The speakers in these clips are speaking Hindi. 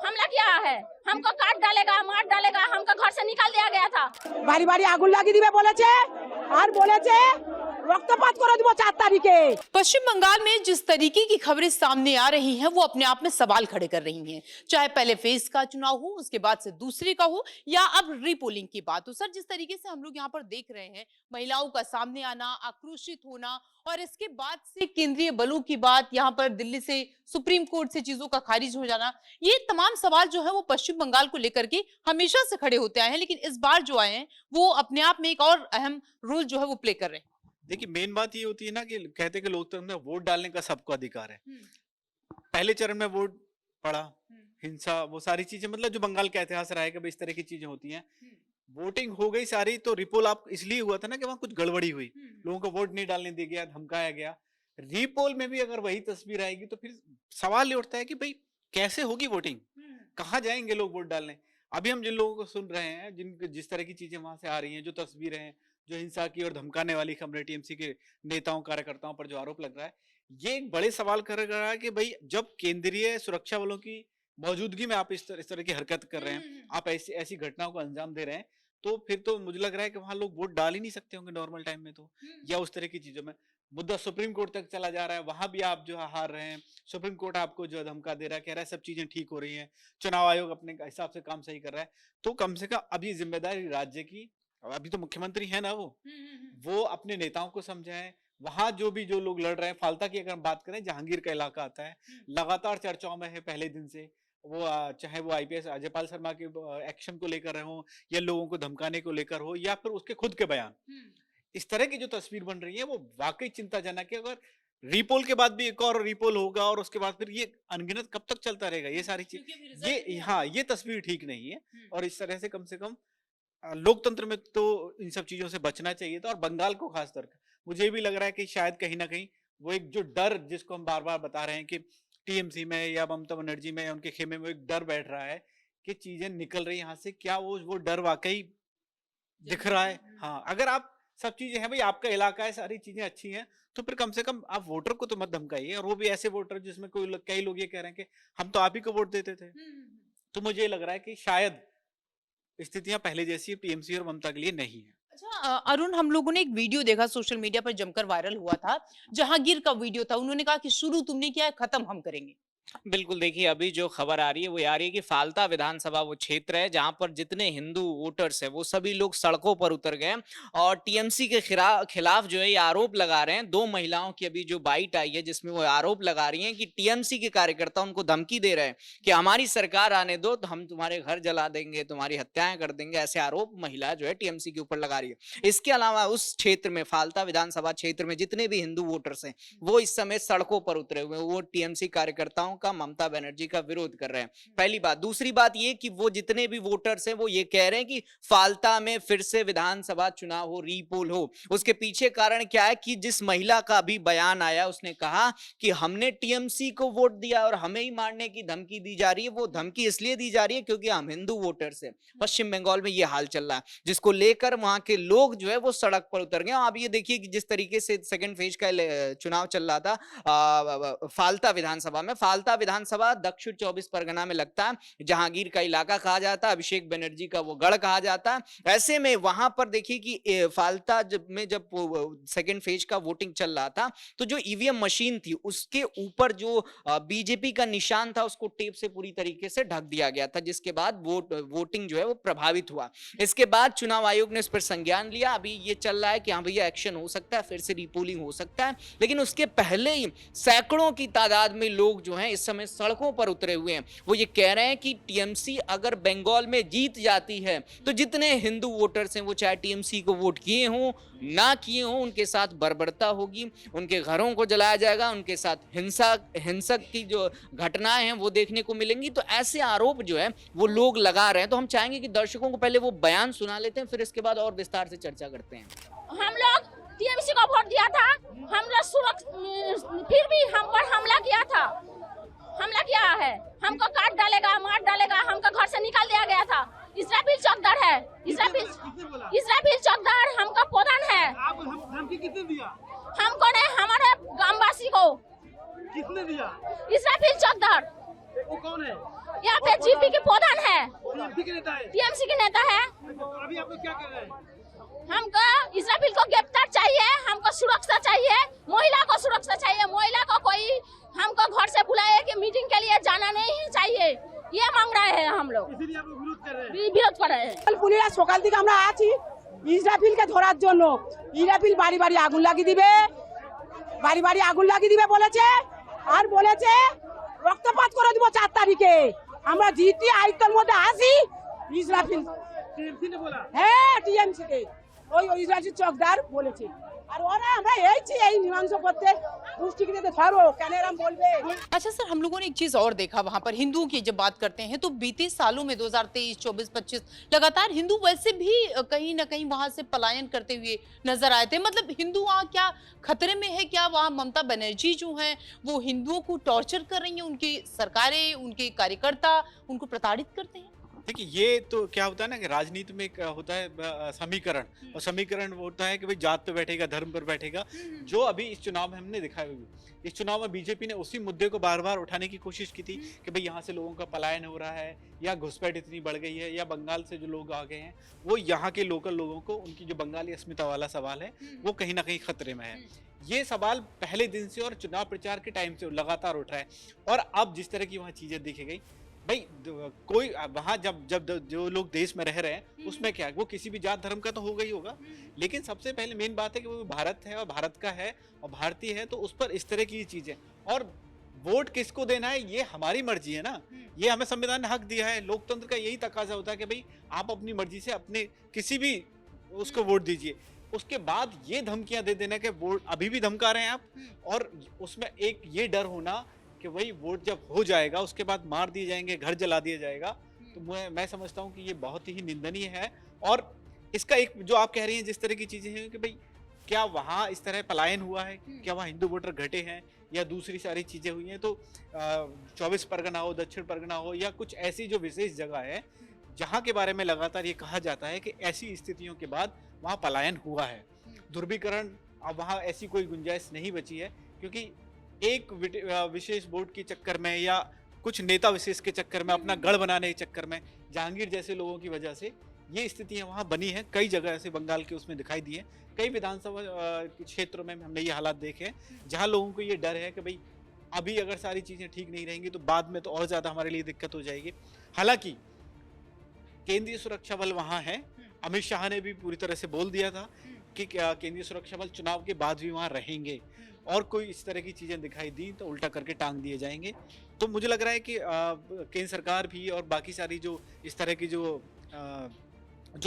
हमला किया है, हमको काट डालेगा, मार डालेगा, हमको घर से निकाल दिया गया था। বাড়ি বাড়ি আগুন লাগিয়ে দিবে বলেছে আর বলেছে রক্তপাত করে দিব 4 তারিখে। पश्चिम बंगाल में जिस तरीके की खबरें सामने आ रही हैं वो अपने आप में सवाल खड़े कर रही हैं, चाहे पहले फेज का चुनाव हो, उसके बाद से दूसरे का हो, या अब रीपोलिंग की बात हो। सर, जिस तरीके से हम लोग यहाँ पर देख रहे हैं, महिलाओं का सामने आना, आक्रोशित होना, और इसके बाद से केंद्रीय बलों की बात, यहाँ पर दिल्ली से सुप्रीम कोर्ट से चीजों का खारिज हो जाना, ये तमाम सवाल जो है वो पश्चिम बंगाल को लेकर के हमेशा से खड़े होते आए हैं, लेकिन इस बार जो आए हैं वो अपने आप में एक और अहम रोल जो है वो प्ले कर रहे हैं। देखिए, मेन बात ये होती है ना कि कहते हैं कि लोकतंत्र में वोट डालने का सबको अधिकार है। पहले चरण में वोट पड़ा, हिंसा, वो सारी चीजें, मतलब जो बंगाल का इतिहास रहा है कि इस तरह की चीजें होती हैं। वोटिंग हो गई सारी, तो रिपोल आप इसलिए हुआ था ना कि वहां कुछ गड़बड़ी हुई, लोगों को वोट नहीं डालने दिया गया, धमकाया गया। रीपोल में भी अगर वही तस्वीर आएगी तो फिर सवाल ये उठता है कि भाई कैसे होगी वोटिंग, कहाँ जाएंगे लोग वोट डालने। अभी हम जिन लोगों को सुन रहे हैं, जिस तरह की चीजें वहां से आ रही हैं, जो तस्वीरें हैं, जो हिंसा की और धमकाने वाली खबरें, टीएमसी के नेताओं कार्यकर्ताओं पर जो आरोप लग रहा है, ये एक बड़े सवाल कर रहा है कि भाई जब केंद्रीय सुरक्षा बलों की मौजूदगी में आप इस तरह की हरकत कर रहे हैं, आप ऐसी घटनाओं को अंजाम दे रहे हैं, तो फिर तो मुझे लग रहा है कि वहां लोग वोट डाल ही नहीं सकते होंगे नॉर्मल टाइम में, तो या उस तरह की चीजों में। मुद्दा सुप्रीम कोर्ट तक चला जा रहा है, वहां भी आप जो है हार रहे हैं, सुप्रीम कोर्ट आपको जो है धमका दे रहा है, कह रहा है सब चीजें ठीक हो रही हैं, चुनाव आयोग अपने हिसाब से काम सही कर रहा है। तो कम से कम अभी जिम्मेदारी राज्य की, अभी तो मुख्यमंत्री है ना, वो अपने नेताओं को समझाएं। वहां जो लोग लड़ रहे हैं, फाल्ता की अगर हम बात करें, जहांगीर का इलाका आता है, लगातार चर्चाओं में है पहले दिन से, वो चाहे वो आईपीएस अजयपाल शर्मा के एक्शन को लेकर रहे हो, या लोगों को धमकाने को लेकर हो, या फिर उसके खुद के बयान, इस तरह की जो तस्वीर बन रही है वो वाकई चिंताजनक है। अगर रीपोल के बाद भी एक और रीपोल होगा और उसके बाद फिर ये अनगिनत कब तक चलता रहेगा, ये सारी चीज, ये तस्वीर ठीक नहीं है। और इस तरह से कम लोकतंत्र में तो इन सब चीजों से बचना चाहिए था। और बंगाल को खासकर मुझे भी लग रहा है कि शायद कहीं ना कहीं वो एक जो डर, जिसको हम बार बार बता रहे हैं कि टीएमसी में या ममता बनर्जी में, उनके खेमे में एक डर बैठ रहा है कि चीजें निकल रही यहाँ से, क्या वो डर वाकई दिख रहा है? हाँ, अगर आप सब चीजें हैं, भाई आपका इलाका है, सारी चीजें अच्छी हैं, तो फिर कम से कम आप वोटर को तो मत धमकाइए। और वो भी ऐसे वोटर जिसमें कई लोग ये कह रहे हैं कि हम तो आप ही को वोट देते थे। तो मुझे ये लग रहा है कि शायद स्थितियां पहले जैसी टीएमसी और ममता के लिए नहीं है। अच्छा अरुण, हम लोगों ने एक वीडियो देखा, सोशल मीडिया पर जमकर वायरल हुआ था, जहांगीर का वीडियो था। उन्होंने कहा कि शुरू तुमने किया है, खत्म हम करेंगे। बिल्कुल, देखिए अभी जो खबर आ रही है वो आ रही है कि फाल्ता विधानसभा वो क्षेत्र है जहां पर जितने हिंदू वोटर्स हैं वो सभी लोग सड़कों पर उतर गए और टीएमसी के खिलाफ जो है ये आरोप लगा रहे हैं। 2 महिलाओं की अभी जो बाइट आई है जिसमें वो आरोप लगा रही हैं कि टीएमसी के कार्यकर्ता उनको धमकी दे रहे हैं कि हमारी सरकार आने दो तो हम तुम्हारे घर जला देंगे, तुम्हारी हत्याएं कर देंगे। ऐसे आरोप महिला जो है टीएमसी के ऊपर लगा रही है। इसके अलावा उस क्षेत्र में, फाल्ता विधानसभा क्षेत्र में जितने भी हिंदू वोटर्स हैं वो इस समय सड़कों पर उतरे हुए हैं। वो टीएमसी कार्यकर्ताओं का, ममता बनर्जी का विरोध कर रहे हैं, पहली बात। दूसरी बात ये कि वो जितने भी वोटर्स हैं वो ये कह रहे हैं कि फाल्ता में फिर से विधानसभा चुनाव हो, रीपोल हो। उसके पीछे कारण क्या है कि जिस महिला का अभी बयान आया, उसने कहा कि हमने टीएमसी को वोट दिया और हमें ही मारने की धमकी दी जा रही है। वो धमकी इसलिए दी जा रही है क्योंकि हम हिंदू वोटर्स हैं। पश्चिम बंगाल में ये हाल चल रहा है, जिसको लेकर वहां के लोग जो है वो सड़क पर उतर गए। आप ये देखिए कि जिस तरीके से सेकंड फेज का चुनाव चल रहा था फाल्ता विधानसभा में, फाल्ता विधानसभा दक्षिण 24 परगना में लगता है। जहांगीर का इलाका कहा जाता है, अभिषेक बनर्जी का वो गढ़ कहा जाता है। ऐसे में वहां पर देखिए कि फाल्ता जब सेकंड फेज का वोटिंग चल रहा था तो जो ईवीएम मशीन थी उसके ऊपर जो बीजेपी का निशान था उसको टेप से पूरी तरीके से ढक दिया गया था, जिसके बाद वोटिंग जो है वो प्रभावित हुआ। इसके बाद चुनाव आयोग ने इस पर संज्ञान लिया। अभी ये चल रहा है कि हाँ भैया एक्शन हो सकता है, फिर से रीपोलिंग हो सकता है। लेकिन उसके पहले ही सैकड़ों की तादाद में लोग जो हैं इस समय सड़कों पर उतरे हुए हैं। वो ये कह रहे हैं कि टीएमसी अगर बंगाल में जीत जाती है तो जितने हिंदू वोटर्स हैं वो चाहे टीएमसी को वोट किए हों ना किए हों, उनके साथ बर्बरता होगी, उनके घरों को जलाया जाएगा, उनके साथ हिंसक की जो घटनाएं हैं वो देखने को मिलेंगी। तो ऐसे आरोप जो है वो लोग लगा रहे हैं। तो हम चाहेंगे कि दर्शकों को पहले वो बयान सुना लेते हैं, फिर इसके बाद और विस्तार से चर्चा करते हैं। हम लोग टीएमसी को वोट दिया था, हम लोग फिर भी हम पर हमला किया है, हमको काट डालेगा, मार डालेगा, हमको घर से निकाल दिया गया था। इसराफिल चौकदार है, इसराफिल चौकदार हमका प्रधान है। धमकी किसने दिया? हमको नहीं, हमारे ग्रामवासी को। किसने दिया? इसराफिल चौकदार। वो कौन है? यहाँ पे जीपी के प्रधान है, टीएमसी के नेता है। टीएमसी के नेता है। अभी आप लोग क्या कर रहे हैं? हमको इस्राफिल को गिरफ्तार चाहिए, हमको सुरक्षा चाहिए, महिला को सुरक्षा चाहिए। महिला को कोई हमको घर से बुलाए कि मीटिंग के लिए जाना नहीं चाहिए, ये मांग रहे हैं हम लोग, इसीलिए आप लोग विरोध कर रहे हैं। বিরোধ করে। পুলিরা সকাল থেকে আমরা আছি ইসরাফিলকে ধরার জন্য। ইসরাফিল বাড়ি বাড়ি আগুন লাগিয়ে দিবে, বাড়ি বাড়ি আগুন লাগিয়ে দিবে বলেছে, আর বলেছে রক্তপাত করে দিব 4 তারিখে। আমরা জিটি আইকর মধ্যে আসি ইসরাফিল, टीएमसी ने बोला। হ্যাঁ টিএমসি কে ওই ইসরাফিল চকদার বলেছে। আর ওরা আমরা এই মীমাংস করতে দুষ্টিকে ধরো কেন এরম বলবে। अच्छा सर, हम लोगों ने एक चीज और देखा वहां पर, हिंदुओं की जब बात करते हैं तो बीते सालों में 2023, 24, 25 लगातार हिंदू वैसे भी कहीं ना कहीं वहां से पलायन करते हुए नजर आए थे। मतलब हिंदू वहां क्या खतरे में है? क्या वहां ममता बनर्जी जो हैं वो हिंदुओं को टॉर्चर कर रही हैं? उनकी सरकारें, उनके कार्यकर्ता उनको प्रताड़ित करते हैं? देखिए, ये तो क्या होता है ना कि राजनीति में एक होता है समीकरण, और समीकरण वो होता है कि भाई जात पे बैठेगा, धर्म पर बैठेगा। जो अभी इस चुनाव में हमने देखा है, इस चुनाव में बीजेपी ने उसी मुद्दे को बार बार उठाने की कोशिश की थी कि भाई यहाँ से लोगों का पलायन हो रहा है, या घुसपैठ इतनी बढ़ गई है, या बंगाल से जो लोग आ गए हैं वो यहाँ के लोकल लोगों को, उनकी जो बंगाली अस्मिता वाला सवाल है वो कहीं ना कहीं खतरे में है। ये सवाल पहले दिन से और चुनाव प्रचार के टाइम से लगातार उठ रहा है। और अब जिस तरह की वहाँ चीजें देखी गई, भाई कोई वहाँ जब जो लोग देश में रह रहे हैं उसमें क्या है, वो किसी भी जात धर्म का तो होगा ही होगा, लेकिन सबसे पहले मेन बात है कि वो भारत है और भारत का है और भारतीय है, तो उस पर इस तरह की चीजें। और वोट किसको देना है ये हमारी मर्जी है ना, ये हमें संविधान ने हक दिया है। लोकतंत्र का यही तकाजा होता है कि भाई आप अपनी मर्जी से अपने किसी भी उसको वोट दीजिए। उसके बाद ये धमकियां दे देना कि वोट अभी भी धमका रहे हैं आप, और उसमें एक ये डर होना कि वही वोट जब हो जाएगा उसके बाद मार दिए जाएंगे, घर जला दिया जाएगा, तो मैं समझता हूँ कि ये बहुत ही निंदनीय है। और इसका एक जो आप कह रही हैं जिस तरह की चीजें हैं कि भाई क्या वहाँ इस तरह पलायन हुआ है, क्या वहाँ हिंदू वोटर घटे हैं या दूसरी सारी चीजें हुई हैं, तो 24 परगना हो, दक्षिण परगना हो, या कुछ ऐसी जो विशेष जगह है जहाँ के बारे में लगातार ये कहा जाता है कि ऐसी स्थितियों के बाद वहाँ पलायन हुआ है। ध्रुवीकरण अब वहाँ ऐसी कोई गुंजाइश नहीं बची है, क्योंकि एक विशेष वोट के चक्कर में या कुछ नेता विशेष के चक्कर में, अपना गढ़ बनाने के चक्कर में, जहांगीर जैसे लोगों की वजह से ये स्थितियां वहां बनी हैं। कई जगह ऐसे बंगाल के उसमें दिखाई दी है, कई विधानसभा क्षेत्रों में हमने ये हालात देखे हैं जहां लोगों को ये डर है कि भाई अभी अगर सारी चीजें ठीक नहीं रहेंगी तो बाद में तो और ज्यादा हमारे लिए दिक्कत हो जाएगी। हालांकि केंद्रीय सुरक्षा बल वहां है, अमित शाह ने भी पूरी तरह से बोल दिया था कि केंद्रीय सुरक्षा बल चुनाव के बाद भी वहां रहेंगे, और कोई इस तरह की चीजें दिखाई दी तो उल्टा करके टांग दिए जाएंगे। तो मुझे लग रहा है कि केंद्र सरकार भी और बाकी सारी जो इस तरह की जो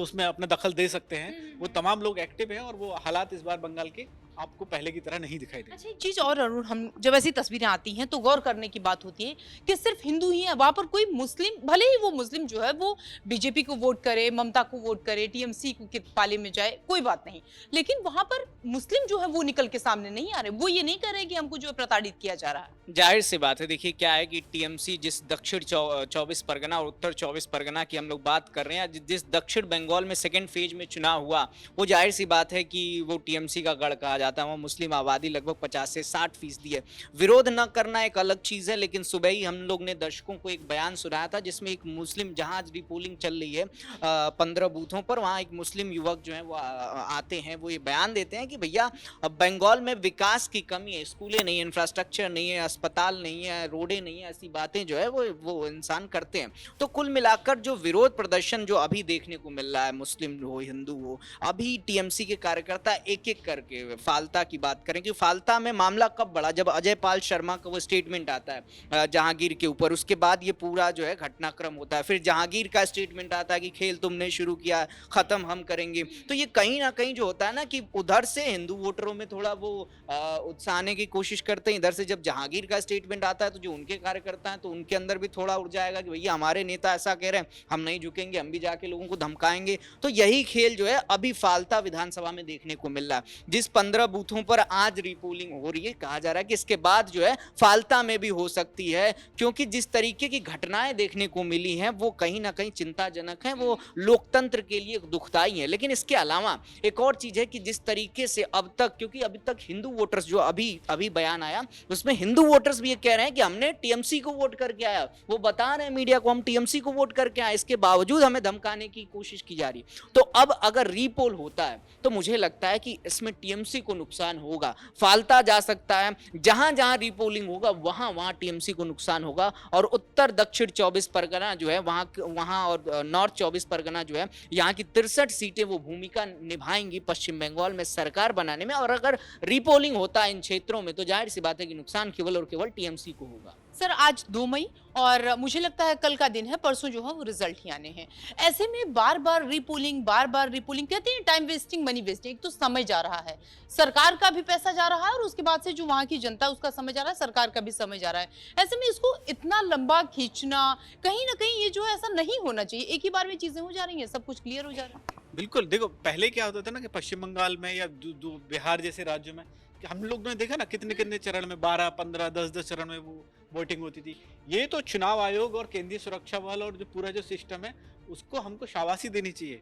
उसमें अपना दखल दे सकते हैं वो तमाम लोग एक्टिव हैं, और वो हालात इस बार बंगाल के आपको पहले की तरह नहीं दिखाई देंगे। अच्छा, एक चीज और अरुण, हम जब ऐसी तस्वीरें आती हैं तो गौर करने की बात होती है कि सिर्फ हिंदू ही है वहां पर, कोई मुस्लिम, भले ही वो मुस्लिम जो है वो बीजेपी को वोट करे, ममता को वोट करे, टीएमसी के पाले में जाए, कोई बात नहीं, लेकिन वहां पर मुस्लिम जो है वो निकल के सामने नहीं आ रहे, वो ये नहीं कर रहे कि हमको जो है प्रताड़ित किया जा रहा है। जाहिर सी बात है, देखिए क्या है कि टीएमसी जिस दक्षिण 24 परगना और उत्तर 24 परगना की हम लोग बात कर रहे हैं, जिस दक्षिण बंगाल में सेकेंड फेज में चुनाव हुआ, वो जाहिर सी बात है कि वो टीएमसी का गढ़ कहा जाता है। वहाँ मुस्लिम आबादी लगभग 50 से 60% है। विरोध न करना एक अलग चीज है, लेकिन सुबह ही हम लोग ने दर्शकों को एक बयान सुनाया था जिसमें एक मुस्लिम, जहां रिपोलिंग चल रही है 15 बूथों पर, वहां एक मुस्लिम युवक जो है वो आते हैं, वो ये बयान देते हैं कि भैया बंगाल में विकास की कमी है, स्कूलें नहीं है, इंफ्रास्ट्रक्चर नहीं है, अस्पताल नहीं है, रोडें नहीं है, ऐसी बातें जो है वो इंसान करते हैं। तो कुल मिलाकर जो विरोध प्रदर्शन जो अभी देखने को मिल रहा है, मुस्लिम हो हिंदू हो, अभी टीएमसी के कार्यकर्ता एक एक करके, फाल्ता की बात करें कि फाल्ता में मामला कब बढ़ा, जब अजय पाल शर्मा का वो स्टेटमेंट आता है जहांगीर के ऊपर, उसके बाद ये पूरा जो है घटनाक्रम होता है, फिर जहांगीर का स्टेटमेंट आता है कि खेल तुमने शुरू किया, खत्म हम करेंगे। तो ये कहीं ना कहीं जो होता है ना कि उधर से हिंदू वोटरों में थोड़ा वो उत्साहने की कोशिश करते हैं, इधर से जब जहांगीर का स्टेटमेंट आता है तो जो उनके कार्यकर्ता हैं तो उनके अंदर भी थोड़ा उड़ जाएगा कि भैया हमारे नेता ऐसा कह रहे हैं, हम नहीं झुकेंगे, हम भी जाके लोगों को धमकाएंगे। तो यही खेल जो है अभी फाल्ता विधानसभा में देखने को मिल रहा है। जिस 15 15 बूथों पर आज रीपोलिंग हो रही है। कहा जा रहा है कि इसके बाद जो है फाल्ता में भी हो सकती है, क्योंकि जिस तरीके की घटनाएं देखने को मिली हैं वो कहीं ना कहीं चिंताजनक हैं, वो लोकतंत्र के लिए दुखदाई है। लेकिन इसके अलावा एक और चीज है कि जिस तरीके से अब तक, क्योंकि अभी तक हिंदू वोटर्स, जो अभी बयान आया उसमें हिंदू वोटर्स भी ये कह रहे हैं कि हमने टीएमसी को वोट करके आया, वो बता रहे हैं मीडिया को हम टीएमसी को वोट करके आए, इसके बावजूद हमें धमकाने की कोशिश की जा रही। तो अब अगर रीपोल होता है तो मुझे लगता है कि इसमें टीएमसी को नुकसान होगा, फालता जा सकता है। जहां जहां रीपोलिंग होगा वहां वहां टीएमसी को नुकसान होगा। और उत्तर दक्षिण 24 परगना जो है वहां और नॉर्थ 24 परगना जो है, यहाँ की 63 सीटें वो भूमिका निभाएंगी पश्चिम बंगाल में सरकार बनाने में। और अगर रीपोलिंग होता है इन क्षेत्रों में तो जाहिर सी बात है कि नुकसान केवल और केवल टीएमसी को होगा। सर आज 2 मई और मुझे लगता है कल का दिन है, परसों जो है वो रिजल्ट ही आने हैं। ऐसे में बार बार रीपोलिंग कहते हैं टाइम वेस्टिंग, मनी वेस्टिंग। एक तो समय जा रहा है, सरकार का भी पैसा जा रहा है और उसके बाद से जो वहां की जनता है उसका समय जा रहा है, सरकार का भी समय जा रहा है। ऐसे में इसको इतना लंबा खींचना कहीं ना कहीं ये जो है ऐसा नहीं होना चाहिए। एक ही बार में चीजें हो जा रही है, सब कुछ क्लियर हो जा रहा है। बिल्कुल, देखो पहले क्या होता था ना कि पश्चिम बंगाल में या बिहार जैसे राज्यों में कि हम लोग ने देखा ना कितने कितने चरण में 12, 15, 10 चरण में वो वोटिंग होती थी। ये तो चुनाव आयोग और केंद्रीय सुरक्षा बल और जो पूरा जो सिस्टम है उसको हमको शाबाशी देनी चाहिए।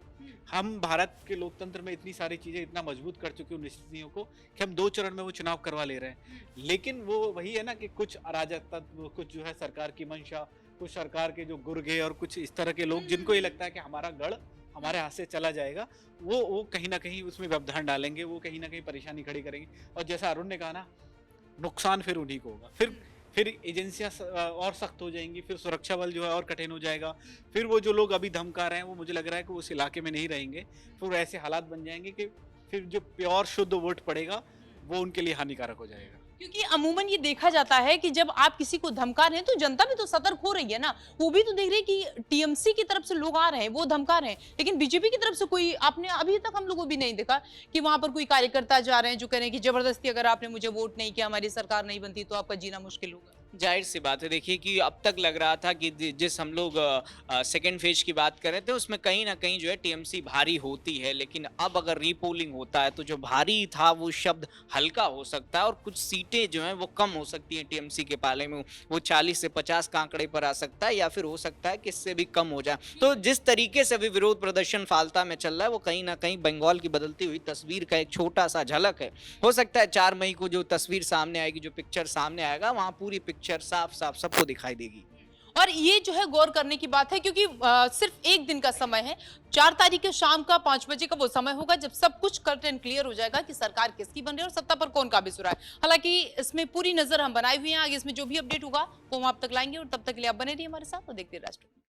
हम भारत के लोकतंत्र में इतनी सारी चीजें इतना मजबूत कर चुके हैं नीतियों को कि हम 2 चरण में वो चुनाव करवा ले रहे हैं। लेकिन वो वही है ना कि कुछ अराजक तत्व, कुछ जो है सरकार की मंशा, कुछ सरकार के जो गुर्गे और कुछ इस तरह के लोग जिनको ये लगता है कि हमारा गढ़ हमारे हाथ से चला जाएगा, वो कहीं ना कहीं उसमें व्यवधान डालेंगे, वो कहीं ना कहीं परेशानी खड़ी करेंगे। और जैसा अरुण ने कहा ना, नुकसान फिर उन्हीं को होगा। फिर एजेंसियां और सख्त हो जाएंगी, फिर सुरक्षा बल जो है और कठिन हो जाएगा। फिर वो जो लोग अभी धमका रहे हैं वो मुझे लग रहा है कि उस इलाके में नहीं रहेंगे। फिर ऐसे हालात बन जाएंगे कि फिर जो प्योर शुद्ध वोट पड़ेगा वो उनके लिए हानिकारक हो जाएगा। क्योंकि अमूमन ये देखा जाता है कि जब आप किसी को धमका रहे हैं तो जनता भी तो सतर्क हो रही है ना, वो भी तो देख रही है कि टीएमसी की तरफ से लोग आ रहे हैं, वो धमका रहे हैं। लेकिन बीजेपी की तरफ से कोई, आपने अभी तक हम लोगों भी नहीं देखा कि वहां पर कोई कार्यकर्ता जा रहे हैं जो कह रहे हैं कि जबरदस्ती अगर आपने मुझे वोट नहीं किया, हमारी सरकार नहीं बनती तो आपका जीना मुश्किल होगा। जाहिर सी बात है, देखिए कि अब तक लग रहा था कि जिस हम लोग सेकेंड फेज की बात कर रहे थे उसमें कहीं ना कहीं जो है टीएमसी भारी होती है। लेकिन अब अगर रीपोलिंग होता है तो जो भारी था वो शब्द हल्का हो सकता है और कुछ सीटें जो हैं वो कम हो सकती हैं टीएमसी के पाले में। वो 40 से 50 का आंकड़े पर आ सकता है या फिर हो सकता है कि इससे भी कम हो जाए। तो जिस तरीके से अभी विरोध प्रदर्शन फालता में चल रहा है वो कहीं ना कहीं बंगाल की बदलती हुई तस्वीर का एक छोटा सा झलक है। हो सकता है 4 मई को जो तस्वीर सामने आएगी, जो पिक्चर सामने आएगा, वहां पूरी पिक्चर साफ साफ सबको दिखाई देगी। और ये जो है गौर करने की बात है क्योंकि सिर्फ एक दिन का समय है। 4 तारीख के शाम का 5 बजे का वो समय होगा जब सब कुछ कर्टन क्लियर हो जाएगा कि सरकार किसकी बन रही है और सत्ता पर कौन काबिज हो रहा है। हालांकि इसमें पूरी नजर हम बनाए हुए हैं, आगे इसमें जो भी अपडेट होगा वो हम आप तक लाएंगे। और तब तक के लिए आप बने रहिए हमारे साथ और देखते रहिए राष्ट्र।